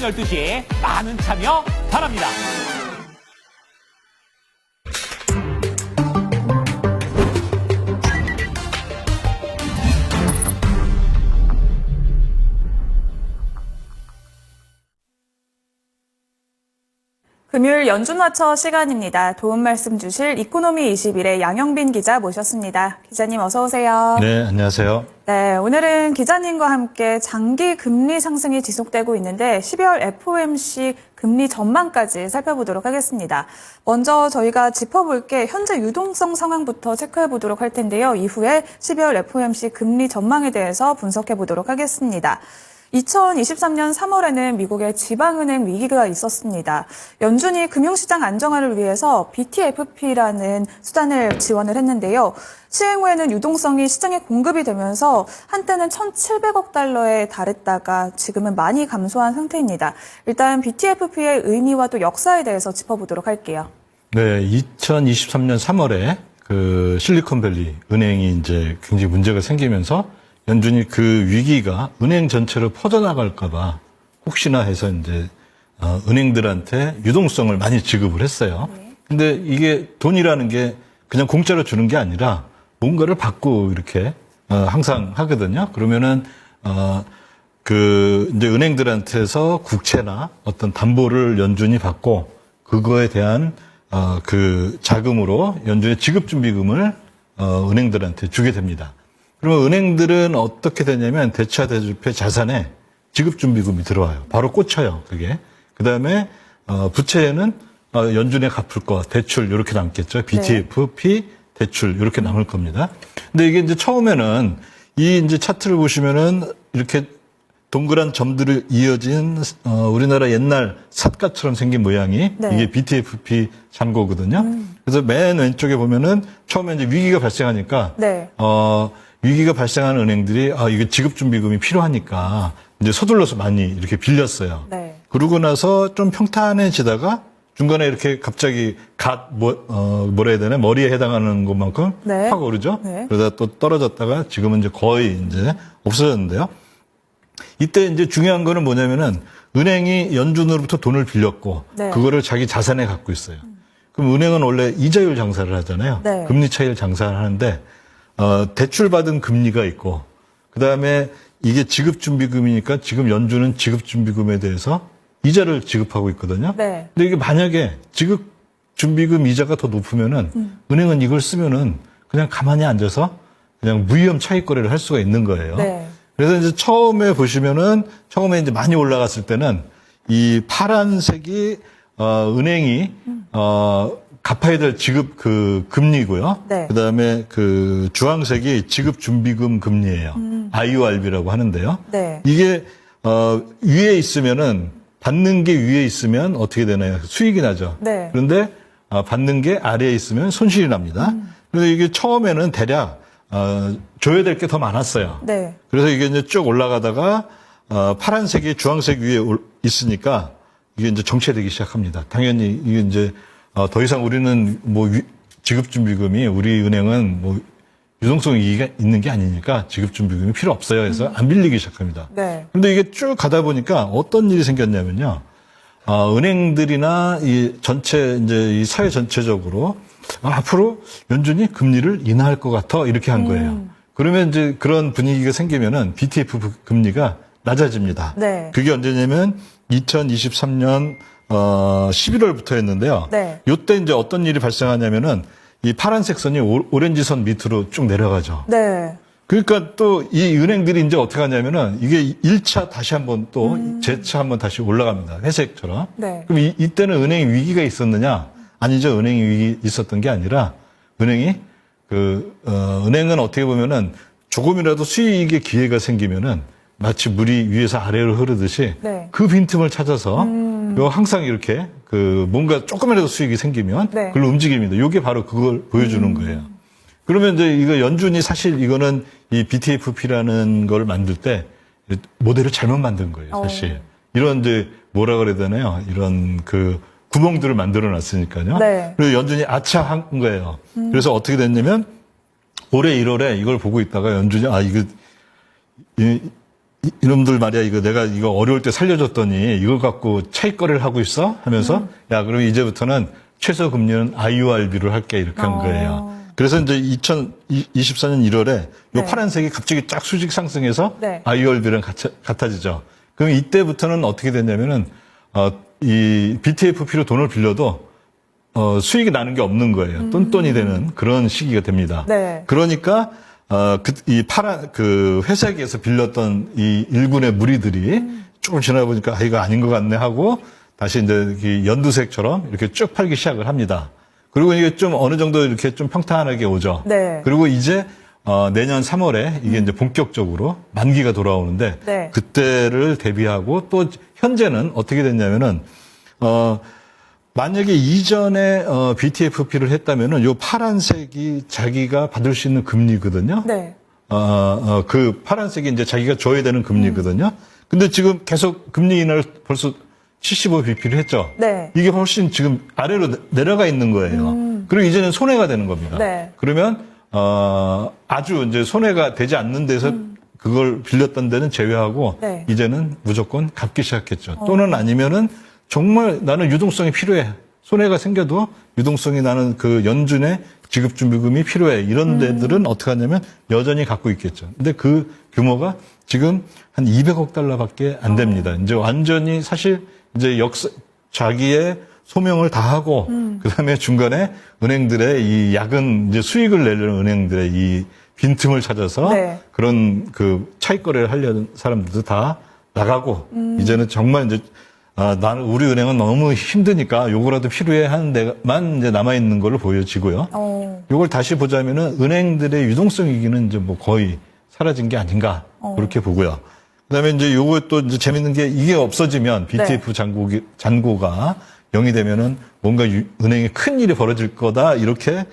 12시 많은 참여 바랍니다. 금요일 연준와처 시간입니다. 도움 말씀 주실 이코노미 21의 양영빈 기자 모셨습니다. 기자님 어서 오세요. 네, 안녕하세요. 네, 오늘은 기자님과 함께 장기 금리 상승이 지속되고 있는데 12월 FOMC 금리 전망까지 살펴보도록 하겠습니다. 먼저 저희가 짚어볼 게 현재 유동성 상황부터 체크해 보도록 할 텐데요. 이후에 12월 FOMC 금리 전망에 대해서 분석해 보도록 하겠습니다. 2023년 3월에는 미국의 지방은행 위기가 있었습니다. 연준이 금융시장 안정화를 위해서 BTFP라는 수단을 지원을 했는데요. 시행 후에는 유동성이 시장에 공급이 되면서 한때는 1,700억 달러에 달했다가 지금은 많이 감소한 상태입니다. 일단 BTFP의 의미와 또 역사에 대해서 짚어보도록 할게요. 네, 2023년 3월에 그 실리콘밸리 은행이 이제 굉장히 문제가 생기면서 연준이 그 위기가 은행 전체로 퍼져나갈까봐 혹시나 해서 이제 은행들한테 유동성을 많이 지급을 했어요. 근데 이게 돈이라는 게 그냥 공짜로 주는 게 아니라 뭔가를 받고 이렇게 항상 하거든요. 그러면은 그 이제 은행들한테서 국채나 어떤 담보를 연준이 받고 그거에 대한 그 자금으로 연준의 지급준비금을 은행들한테 주게 됩니다. 그러면 은행들은 어떻게 되냐면 대차대조표 자산에 지급준비금이 들어와요. 바로 꽂혀요, 그게. 그 다음에, 부채에는, 연준에 갚을 거, 대출, 이렇게 남겠죠. BTFP, 대출, 이렇게 남을 겁니다. 근데 이게 이제 처음에는, 이 이제 차트를 보시면은, 이렇게 동그란 점들이 이어진, 우리나라 옛날 삿갓처럼 생긴 모양이, 네. 이게 BTFP 잔고거든요. 그래서 맨 왼쪽에 보면은, 처음에 이제 위기가 발생하니까, 네. 위기가 발생하는 은행들이 이게 지급준비금이 필요하니까 이제 서둘러서 많이 이렇게 빌렸어요. 네. 그러고 나서 좀 평탄해지다가 중간에 이렇게 갑자기 뭐라 해야 되나 머리에 해당하는 것만큼 네. 확 오르죠. 네. 그러다 또 떨어졌다가 지금은 이제 거의 이제 없어졌는데요. 이때 이제 중요한 거는 뭐냐면은 은행이 연준으로부터 돈을 빌렸고 네. 그거를 자기 자산에 갖고 있어요. 그럼 은행은 원래 이자율 장사를 하잖아요. 네. 금리 차익을 장사를 하는데 대출받은 금리가 있고, 그 다음에 이게 지급준비금이니까 지금 연준은 지급준비금에 대해서 이자를 지급하고 있거든요. 네. 근데 이게 만약에 지급준비금 이자가 더 높으면은 은행은 이걸 쓰면은 그냥 가만히 앉아서 그냥 무위험 차익 거래를 할 수가 있는 거예요. 네. 그래서 이제 처음에 보시면은 처음에 이제 많이 올라갔을 때는 이 파란색이 은행이 갚아야 될 지급 그 금리고요. 네. 그다음에 그 주황색이 지급 준비금 금리예요. IORB라고 하는데요. 네. 이게 위에 있으면은 받는 게 위에 있으면 어떻게 되나요? 수익이 나죠. 네. 그런데 받는 게 아래에 있으면 손실이 납니다. 그런데 이게 처음에는 대략 줘야 될 게 더 많았어요. 네. 그래서 이게 이제 쭉 올라가다가 파란색이 주황색 위에 있으니까 이게 이제 정체되기 시작합니다. 당연히 이게 이제 더 이상 우리는 뭐 지급준비금이 우리 은행은 뭐 유동성 위기가 있는 게 아니니까 지급준비금이 필요 없어요. 해서 안 빌리기 시작합니다. 네. 그런데 이게 쭉 가다 보니까 어떤 일이 생겼냐면요. 은행들이나 이 전체 이제 이 사회 전체적으로 앞으로 연준이 금리를 인하할 것 같아 이렇게 한 거예요. 그러면 이제 그런 분위기가 생기면은 BTF 금리가 낮아집니다. 네. 그게 언제냐면 2023년 11월부터였는데요. 네. 요때 이제 어떤 일이 발생하냐면은 이 파란색 선이 오렌지 선 밑으로 쭉 내려가죠. 네. 그러니까 또 이 은행들이 이제 어떻게 하냐면은 이게 1차 다시 한번 또 재차 한번 다시 올라갑니다. 회색처럼. 네. 그럼 이때는 은행 위기가 있었느냐? 아니죠. 은행이 위기 있었던 게 아니라 은행이 은행은 어떻게 보면은 조금이라도 수익의 기회가 생기면은 마치 물이 위에서 아래로 흐르듯이 네. 그 빈틈을 찾아서 항상 이렇게 뭔가 조금이라도 수익이 생기면 네. 그걸로 움직입니다. 이게 바로 그걸 보여주는 거예요. 그러면 이제 이거 연준이 사실 이거는 이 BTFP라는 걸 만들 때 모델을 잘못 만든 거예요, 사실. 이런 이제 뭐라 그래야 되나요? 이런 구멍들을 만들어 놨으니까요. 네. 그래서 연준이 아차한 거예요. 그래서 어떻게 됐냐면 올해 1월에 이걸 보고 있다가 연준이 이거 이놈들 말이야, 이거 내가 이거 어려울 때 살려줬더니 이거 갖고 차익거래를 하고 있어? 하면서 야, 그럼 이제부터는 최저 금리는 IORB로 할게 이렇게 한 거예요. 그래서 이제 2024년 1월에 요 네. 파란색이 갑자기 쫙 수직 상승해서 네. IORB랑 같아지죠. 그럼 이때부터는 어떻게 됐냐면은 이 BTFP로 돈을 빌려도 수익이 나는 게 없는 거예요. 똔똔이 되는 그런 시기가 됩니다. 네. 그러니까 이 파란 그 회사기에서 빌렸던 이 일군의 무리들이 조금 지나 보니까 이거 아닌 것 같네 하고 다시 이제 이 연두색처럼 이렇게 쭉 팔기 시작을 합니다. 그리고 이게 좀 어느 정도 이렇게 좀 평탄하게 오죠. 네. 그리고 이제 내년 3월에 이게 이제 본격적으로 만기가 돌아오는데 네. 그때를 대비하고 또 현재는 어떻게 됐냐면은 만약에 이전에 BTFP를 했다면은 요 파란색이 자기가 받을 수 있는 금리거든요. 네. 그 파란색이 이제 자기가 줘야 되는 금리거든요. 근데 지금 계속 금리 인하를 벌써 75bp를 했죠. 네. 이게 훨씬 지금 아래로 내려가 있는 거예요. 그리고 이제는 손해가 되는 겁니다. 네. 그러면 아주 이제 손해가 되지 않는 데서 그걸 빌렸던 데는 제외하고 네. 이제는 무조건 갚기 시작했죠. 또는 아니면은 정말 나는 유동성이 필요해. 손해가 생겨도 유동성이 나는 그 연준의 지급준비금이 필요해. 이런 데들은 어떻게 하냐면 여전히 갖고 있겠죠. 근데 그 규모가 지금 한 200억 달러밖에 안 됩니다. 이제 완전히 사실 이제 자기의 소명을 다 하고 그다음에 중간에 은행들의 이 야근 이제 수익을 내려는 은행들의 이 빈틈을 찾아서 네. 그런 그 차익 거래를 하려는 사람들도 다 나가고 이제는 정말 이제 나는 우리 은행은 너무 힘드니까 요거라도 필요해 하는 데만 이제 남아 있는 걸로 보여지고요. 요걸 다시 보자면은 은행들의 유동성 위기는 이제 뭐 거의 사라진 게 아닌가 그렇게 보고요. 그다음에 이제 요거 또 이제 재밌는 게 이게 없어지면 BTF 잔고가 0이 되면은 뭔가 은행에 큰 일이 벌어질 거다 이렇게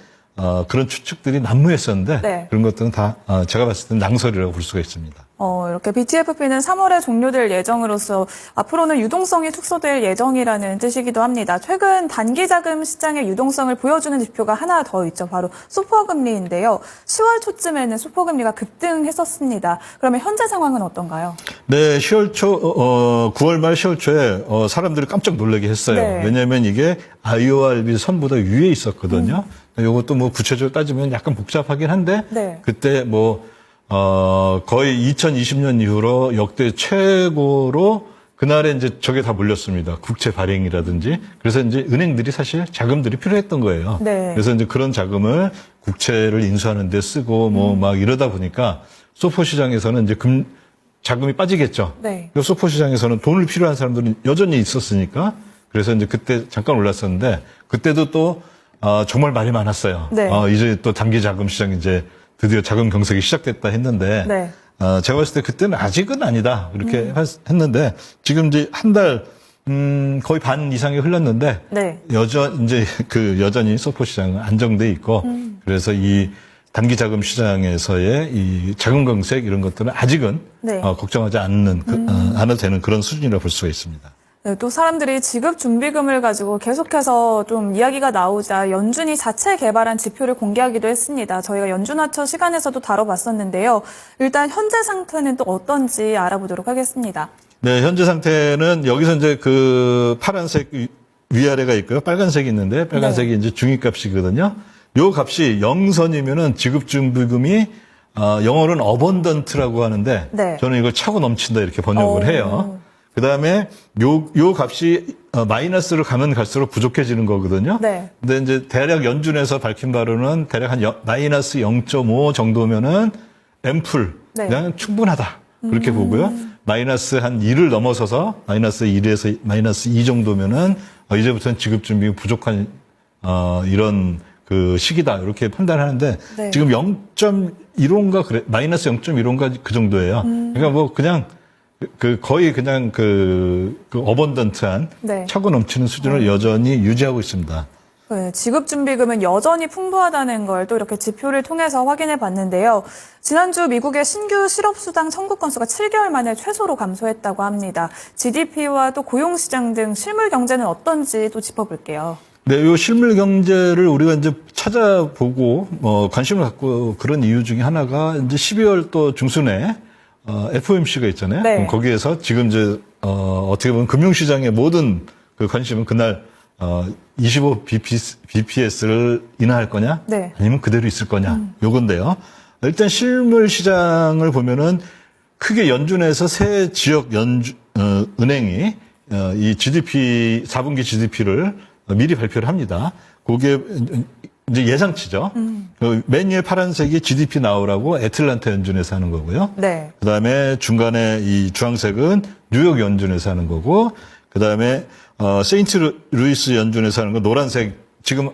그런 추측들이 난무했었는데 네. 그런 것들은 다 제가 봤을 때는 낭설이라고 볼 수가 있습니다. 이렇게 BTFP는 3월에 종료될 예정으로서 앞으로는 유동성이 축소될 예정이라는 뜻이기도 합니다. 최근 단기자금 시장의 유동성을 보여주는 지표가 하나 더 있죠. 바로 소포금리인데요. 10월 초쯤에는 소포금리가 급등했었습니다. 그러면 현재 상황은 어떤가요? 네, 9월 말 10월 초에 사람들이 깜짝 놀라게 했어요. 네. 왜냐하면 이게 IORB 선보다 위에 있었거든요. 이것도 뭐 구체적으로 따지면 약간 복잡하긴 한데 네. 그때 뭐 거의 2020년 이후로 역대 최고로 그날에 이제 저게 다 몰렸습니다. 국채 발행이라든지. 그래서 이제 은행들이 사실 자금들이 필요했던 거예요. 네. 그래서 이제 그런 자금을 국채를 인수하는 데 쓰고 뭐 막 이러다 보니까 소포 시장에서는 이제 자금이 빠지겠죠. 네. 그 소포 시장에서는 돈을 필요한 사람들은 여전히 있었으니까 그래서 이제 그때 잠깐 올랐었는데 그때도 또 정말 말이 많았어요. 네. 이제 또 단기 자금 시장 이제 드디어 자금 경색이 시작됐다 했는데 네. 제가 봤을 때 그때는 아직은 아니다 그렇게 했는데 지금 이제 한 달 거의 반 이상이 흘렀는데 네. 여전히 소포 시장은 안정돼 있고 그래서 이 단기 자금 시장에서의 이 자금 경색 이런 것들은 아직은 네. 걱정하지 않아도 되는 그런 수준이라고 볼 수가 있습니다. 네, 또 사람들이 지급 준비금을 가지고 계속해서 좀 이야기가 나오자 연준이 자체 개발한 지표를 공개하기도 했습니다. 저희가 연준화처 시간에서도 다뤄봤었는데요. 일단 현재 상태는 또 어떤지 알아보도록 하겠습니다. 네, 현재 상태는 여기서 이제 그 파란색 위아래가 있고요. 빨간색이 있는데 빨간색이 이제 중위값이거든요. 요 값이 0선이면은 지급준비금이 영어로는 어번던트라고 하는데 네. 저는 이걸 차고 넘친다 이렇게 번역을 해요. 그다음에 요 값이 마이너스로 가면 갈수록 부족해지는 거거든요. 네. 근데 이제 대략 연준에서 밝힌 바로는 대략 한 마이너스 0.5 정도면은 앰플 네. 그냥 충분하다. 그렇게 보고요. 마이너스 한 2를 넘어서서 마이너스 1에서 마이너스 2 정도면은 이제부터는 지급 준비 부족한 이런 그 시기다. 이렇게 판단하는데 네. 지금 0.15인가 그래. 마이너스 0.15인가 그 정도예요. 그러니까 뭐 그냥 거의 그냥 그 어번던트한 네. 차고 넘치는 수준을 여전히 유지하고 있습니다. 네, 지급준비금은 여전히 풍부하다는 걸 또 이렇게 지표를 통해서 확인해 봤는데요. 지난주 미국의 신규 실업수당 청구 건수가 7개월 만에 최소로 감소했다고 합니다. GDP와 또 고용시장 등 실물 경제는 어떤지 또 짚어볼게요. 네, 요 실물 경제를 우리가 이제 찾아보고 관심을 갖고 그런 이유 중에 하나가 이제 12월 또 중순에 FOMC가 있잖아요. 네. 그럼 거기에서 지금 이제 어떻게 보면 금융시장의 모든 그 관심은 그날 25 BPS를 인하할 거냐, 네. 아니면 그대로 있을 거냐, 요건데요. 일단 실물 시장을 보면은 크게 연준에서 새 지역 은행이 이 GDP 4분기 GDP를 미리 발표를 합니다. 그게 이제 예상치죠. 그 맨 위에 파란색이 GDP 나오라고 애틀란타 연준에서 하는 거고요. 네. 그다음에 중간에 이 주황색은 뉴욕 연준에서 하는 거고, 그다음에 세인트 루이스 연준에서 하는 거 노란색 지금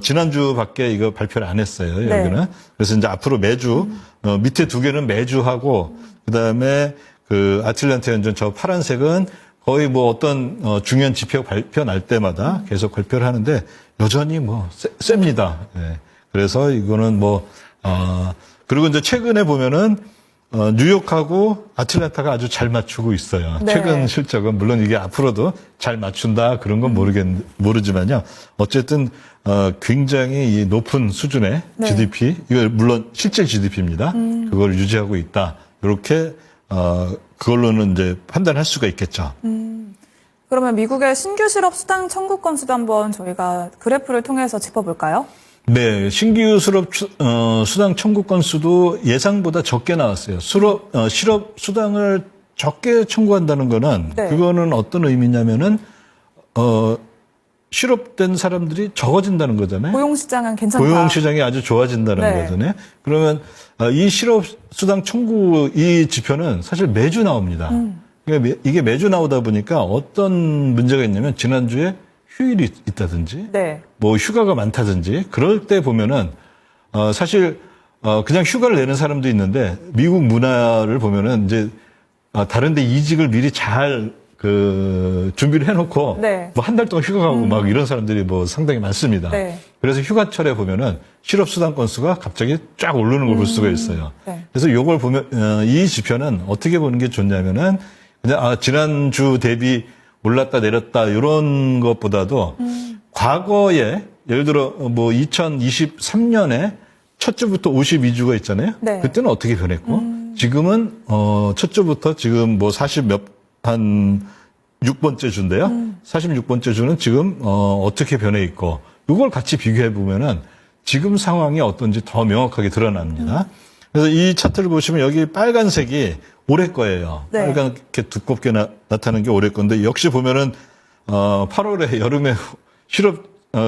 지난주밖에 이거 발표를 안 했어요. 여기는. 네. 그래서 이제 앞으로 매주 밑에 두 개는 매주 하고, 그다음에 그 아틀란타 연준 저 파란색은 거의 뭐 어떤 중요한 지표 발표 날 때마다 계속 발표를 하는데 여전히 뭐 셉니다. 네. 그래서 이거는 그리고 이제 최근에 보면은 뉴욕하고 아틀란타가 아주 잘 맞추고 있어요. 네. 최근 실적은 물론 이게 앞으로도 잘 맞춘다 그런 건 모르지만요. 어쨌든 굉장히 이 높은 수준의 네. GDP, 이거 물론 실제 GDP입니다. 그걸 유지하고 있다. 이렇게 그걸로는 이제 판단할 수가 있겠죠. 그러면 미국의 신규 실업 수당 청구 건수도 한번 저희가 그래프를 통해서 짚어볼까요? 네, 신규 수당 청구 건수도 예상보다 적게 나왔어요. 실업 수당을 적게 청구한다는 거는 네. 그거는 어떤 의미냐면은 실업된 사람들이 적어진다는 거잖아요. 고용 시장은 괜찮다. 고용 시장이 아주 좋아진다는 네. 거잖아요. 그러면 이 실업 수당 청구 이 지표는 사실 매주 나옵니다. 그러니까 이게 매주 나오다 보니까 어떤 문제가 있냐면 지난주에 휴일이 있다든지 네. 뭐 휴가가 많다든지 그럴 때 보면은 사실 그냥 휴가를 내는 사람도 있는데 미국 문화를 보면은 이제 다른데 이직을 미리 잘 준비를 해놓고 네. 뭐 한 달 동안 휴가 가고 막 이런 사람들이 뭐 상당히 많습니다. 네. 그래서 휴가철에 보면은 실업수당 건수가 갑자기 쫙 오르는 걸 볼 수가 있어요. 네. 그래서 요걸 보면 이 지표는 어떻게 보는 게 좋냐면은 그냥 지난주 대비 올랐다 내렸다 이런 것보다도 과거에 예를 들어 뭐 2023년에 첫 주부터 52주가 있잖아요. 네. 그때는 어떻게 변했고 지금은 첫 주부터 지금 뭐 40한 6번째 주인데요. 46번째 주는 지금 어떻게 변해 있고 이걸 같이 비교해 보면은 지금 상황이 어떤지 더 명확하게 드러납니다. 그래서 이 차트를 보시면 여기 빨간색이 올해 거예요. 네. 빨갛게 두껍게 나타나는 게 올해 건데 역시 보면은 8월에 여름에 실업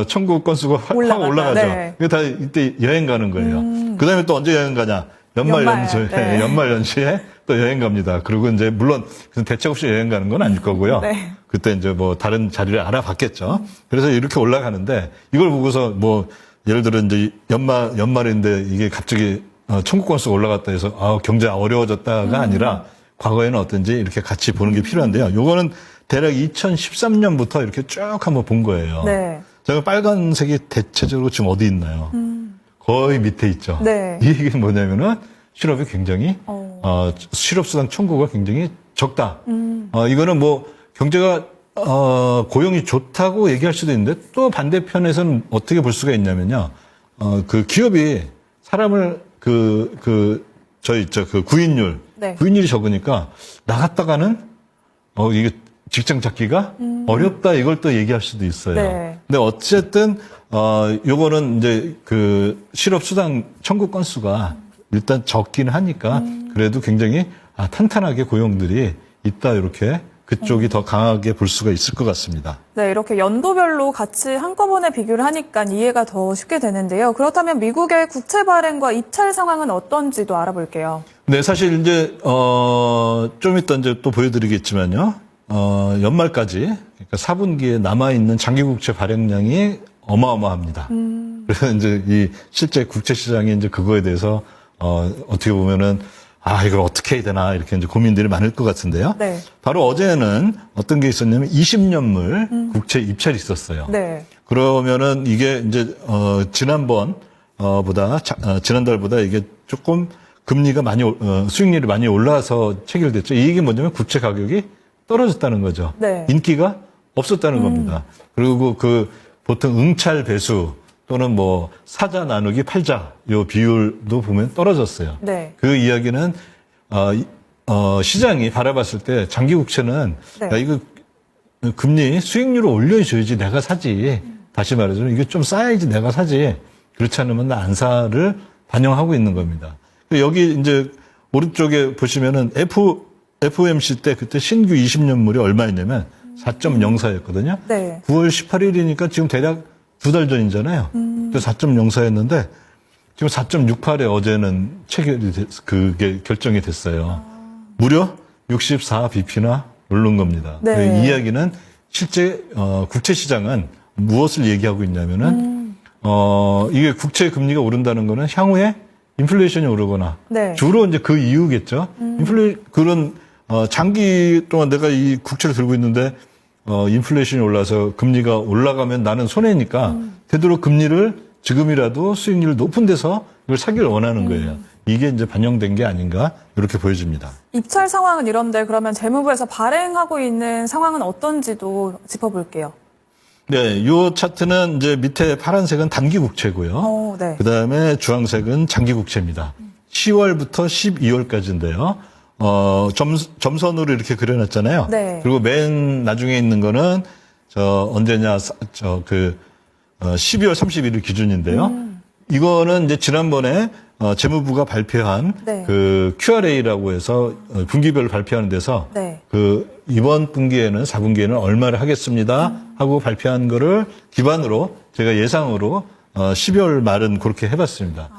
청구 건수가 확 올라가죠. 네. 그게 다 이때 여행 가는 거예요. 그다음에 또 언제 여행 가냐? 연말 연시에 네. 연말 연시에 또 여행 갑니다. 그리고 이제 물론 대책 없이 여행 가는 건 아닐 거고요. 네. 그때 이제 뭐 다른 자리를 알아봤겠죠. 그래서 이렇게 올라가는데 이걸 보고서 뭐 예를 들어 이제 연말인데 이게 갑자기 청구 건수가 올라갔다 해서 경제 어려워졌다가 아니라 과거에는 어떤지 이렇게 같이 보는 게 필요한데요. 요거는 대략 2013년부터 이렇게 쭉 한번 본 거예요. 네. 제가 빨간색이 대체적으로 지금 어디 있나요? 거의 밑에 있죠. 네. 이 얘기는 뭐냐면은 실업이 굉장히 실업수당 청구가 굉장히 적다. 이거는 뭐 경제가 고용이 좋다고 얘기할 수도 있는데 또 반대편에서는 어떻게 볼 수가 있냐면요. 그 기업이 사람을 구인율, 네. 구인율이 적으니까 나갔다가는 이게 직장 찾기가 어렵다 이걸 또 얘기할 수도 있어요. 네. 근데 어쨌든 요거는 이제 그 실업 수당 청구 건수가 일단 적긴 하니까 그래도 굉장히 탄탄하게 고용들이 있다 이렇게 그쪽이 더 강하게 볼 수가 있을 것 같습니다. 네, 이렇게 연도별로 같이 한꺼번에 비교를 하니까 이해가 더 쉽게 되는데요. 그렇다면 미국의 국채 발행과 입찰 상황은 어떤지도 알아볼게요. 네, 사실 이제 좀 이따 이제 또 보여드리겠지만요. 연말까지 그러니까 4분기에 남아 있는 장기국채 발행량이 어마어마합니다. 그래서 이제 이 실제 국채 시장이 이제 그거에 대해서 어떻게 보면은 이걸 어떻게 해야 되나 이렇게 이제 고민들이 많을 것 같은데요. 네. 바로 어제는 어떤 게 있었냐면 20년물 국채 입찰이 있었어요. 네. 그러면은 이게 이제 지난달보다 이게 조금 금리가 많이 수익률이 많이 올라서 체결됐죠. 이 얘기 뭐냐면 국채 가격이 떨어졌다는 거죠. 네. 인기가 없었다는 겁니다. 그리고 보통 응찰 배수 또는 뭐 사자 나누기 팔자 요 비율도 보면 떨어졌어요. 네. 그 이야기는 시장이 바라봤을 때 장기 국채는 네. 야, 이거 금리 수익률을 올려줘야지 내가 사지. 다시 말해서 이게 좀 쌓여야지 내가 사지. 그렇지 않으면 나 안 사를 반영하고 있는 겁니다. 여기 이제 오른쪽에 보시면은 FOMC 때 그때 신규 20년물이 얼마였냐면 4.04였거든요. 네. 9월 18일이니까 지금 대략 2달 전이잖아요. 그때 4.04였는데 지금 4.68에 어제는 그게 결정이 됐어요. 무려 64bp나 오른 겁니다. 네. 이 이야기는 실제 국채 시장은 무엇을 얘기하고 있냐면은 이게 국채 금리가 오른다는 거는 향후에 인플레이션이 오르거나 네. 주로 이제 그 이유겠죠. 그런 장기 동안 내가 이 국채를 들고 있는데 인플레이션이 올라서 금리가 올라가면 나는 손해니까 되도록 금리를 지금이라도 수익률 높은 데서 이걸 사기를 원하는 거예요. 이게 이제 반영된 게 아닌가 이렇게 보여집니다. 입찰 상황은 이런데 그러면 재무부에서 발행하고 있는 상황은 어떤지도 짚어볼게요. 네, 요 차트는 이제 밑에 파란색은 단기 국채고요. 네. 그 다음에 주황색은 장기 국채입니다. 10월부터 12월까지인데요. 점선으로 이렇게 그려놨잖아요. 네. 그리고 맨 나중에 있는 거는 언제냐, 12월 31일 기준인데요. 이거는 이제 지난번에 재무부가 발표한 네. 그 QRA라고 해서 분기별로 발표하는 데서 네. 그 이번 분기에는 4분기에는 얼마를 하겠습니다 하고 발표한 거를 기반으로 제가 예상으로 12월 말은 그렇게 해봤습니다.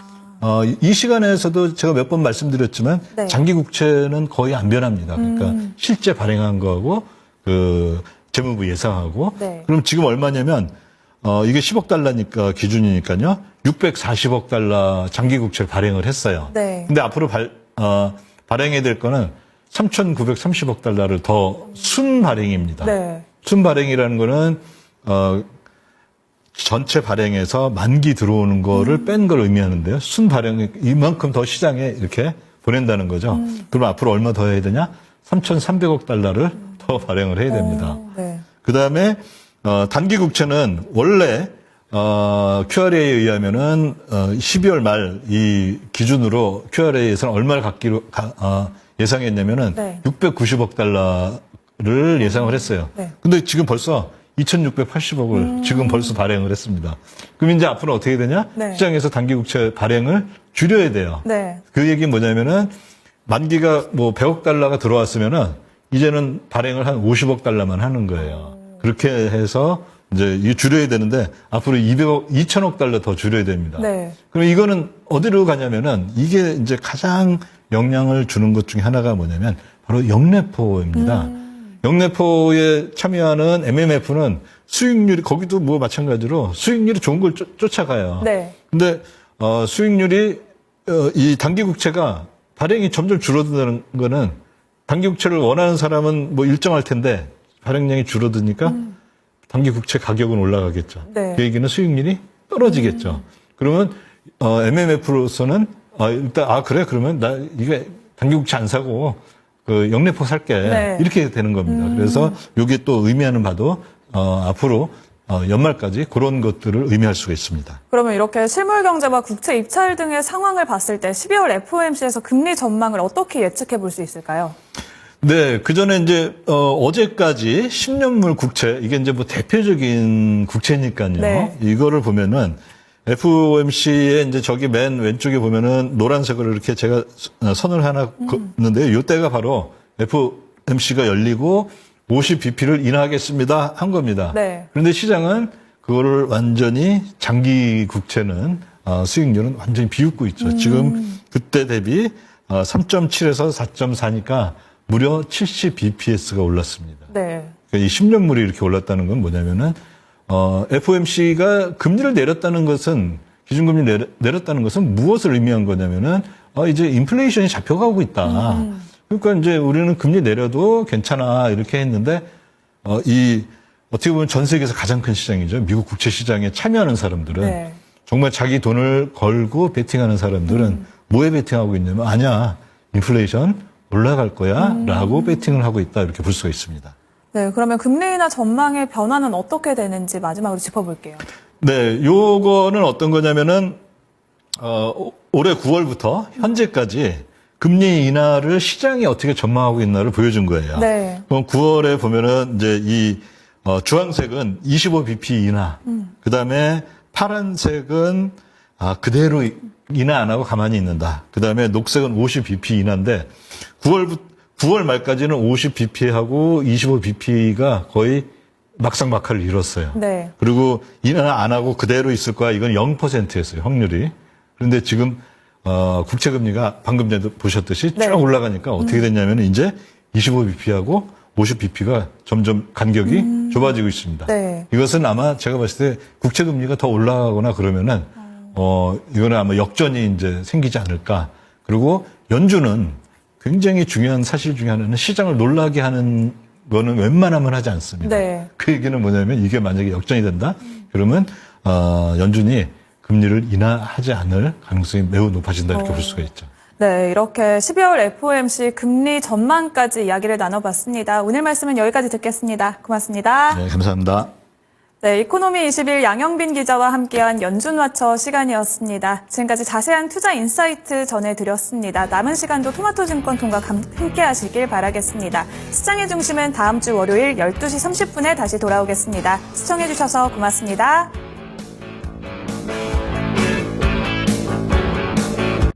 이 시간에서도 제가 몇 번 말씀드렸지만 네. 장기 국채는 거의 안 변합니다. 그러니까 실제 발행한 거하고 그 재무부 예상하고 네. 그럼 지금 얼마냐면 이게 10억 달러니까 기준이니까요. 640억 달러 장기 국채를 발행을 했어요. 네. 근데 앞으로 발행해야 될 거는 3,930억 달러를 더 순 발행입니다. 네. 순 발행이라는 거는 전체 발행에서 만기 들어오는 거를 뺀 걸 의미하는데요. 순 발행이 이만큼 더 시장에 이렇게 보낸다는 거죠. 그럼 앞으로 얼마 더 해야 되냐? 3,300억 달러를 더 발행을 해야 됩니다. 네. 그다음에 단기 국채는 원래 QRA에 의하면은 12월 말 이 기준으로 QRA에서는 얼마를 갖기로 예상했냐면은 네. 690억 달러를 예상을 했어요. 네. 근데 지금 벌써 2,680억을 지금 벌써 발행을 했습니다. 그럼 이제 앞으로 어떻게 되냐? 네. 시장에서 단기 국채 발행을 줄여야 돼요. 네. 그 얘기는 뭐냐면은 만기가 뭐 100억 달러가 들어왔으면은 이제는 발행을 한 50억 달러만 하는 거예요. 그렇게 해서 이제 이 줄여야 되는데 앞으로 2,000억 달러 더 줄여야 됩니다. 네. 그럼 이거는 어디로 가냐면은 이게 이제 가장 영향을 주는 것 중에 하나가 뭐냐면 바로 영래포입니다. 영래포에 참여하는 MMF는 수익률이 거기도 뭐 마찬가지로 수익률이 좋은 걸 쫓아가요. 네. 근데 수익률이 이 단기 국채가 발행이 점점 줄어드는 거는 단기 국채를 원하는 사람은 뭐 일정할 텐데 발행량이 줄어드니까 단기 국채 가격은 올라가겠죠. 네. 그 얘기는 수익률이 떨어지겠죠. 그러면 MMF로서는 일단 그래 그러면 나 이게 단기 국채 안 사고 그 영래포 살게 네. 이렇게 되는 겁니다. 그래서 이게 또 의미하는 바도 앞으로 연말까지 그런 것들을 의미할 수가 있습니다. 그러면 이렇게 실물 경제와 국채 입찰 등의 상황을 봤을 때 12월 FOMC에서 금리 전망을 어떻게 예측해 볼 수 있을까요? 네, 그 전에 이제 어제까지 10년물 국채 이게 이제 뭐 대표적인 국채니까요. 네. 이거를 보면은 FOMC에 이제 저기 맨 왼쪽에 보면은 노란색으로 이렇게 제가 선을 하나 긋는데요. 이때가 바로 FOMC가 열리고 50bp를 인하하겠습니다 한 겁니다. 네. 그런데 시장은 그거를 완전히 장기 국채는 수익률은 완전히 비웃고 있죠. 지금 그때 대비 3.7에서 4.4니까 무려 70bps가 올랐습니다. 네. 그러니까 이 10년물이 이렇게 올랐다는 건 뭐냐면은 FOMC가 금리를 내렸다는 것은 기준금리 내렸다는 것은 무엇을 의미한 거냐면은 이제 인플레이션이 잡혀가고 있다. 그러니까 이제 우리는 금리 내려도 괜찮아 이렇게 했는데 이 어떻게 보면 전 세계에서 가장 큰 시장이죠. 미국 국채 시장에 참여하는 사람들은 네. 정말 자기 돈을 걸고 베팅하는 사람들은 뭐에 베팅하고 있냐면 아니야 인플레이션 올라갈 거야라고 베팅을 하고 있다 이렇게 볼 수가 있습니다. 네, 그러면 금리 인하 전망의 변화는 어떻게 되는지 마지막으로 짚어볼게요. 네, 요거는 어떤 거냐면은 올해 9월부터 현재까지 금리 인하를 시장이 어떻게 전망하고 있나를 보여준 거예요. 네. 그럼 9월에 보면은 이제 이 주황색은 25bp 인하, 그다음에 파란색은 그대로 인하 안 하고 가만히 있는다. 그다음에 녹색은 50bp 인하인데 9월 말까지는 50bp하고 25bp가 거의 막상막하를 이뤘어요. 네. 그리고 인하 안 하고 그대로 있을 거야. 이건 0%였어요, 확률이. 그런데 지금 국채금리가 방금 전에도 보셨듯이 네. 쭉 올라가니까 어떻게 됐냐면 이제 25bp하고 50bp가 점점 간격이 좁아지고 있습니다. 네. 이것은 아마 제가 봤을 때 국채금리가 더 올라가거나 그러면은 이거는 아마 역전이 이제 생기지 않을까. 그리고 연준은 굉장히 중요한 사실 중에 하나는 시장을 놀라게 하는 거는 웬만하면 하지 않습니다. 네. 그 얘기는 뭐냐면 이게 만약에 역전이 된다? 그러면 연준이 금리를 인하하지 않을 가능성이 매우 높아진다 이렇게 볼 수가 있죠. 네, 이렇게 12월 FOMC 금리 전망까지 이야기를 나눠봤습니다. 오늘 말씀은 여기까지 듣겠습니다. 고맙습니다. 네, 감사합니다. 네, 이코노미 21 양영빈 기자와 함께한 연준와처 시간이었습니다. 지금까지 자세한 투자 인사이트 전해드렸습니다. 남은 시간도 토마토증권 통과 함께 하시길 바라겠습니다. 시장의 중심은 다음 주 월요일 12시 30분에 다시 돌아오겠습니다. 시청해주셔서 고맙습니다.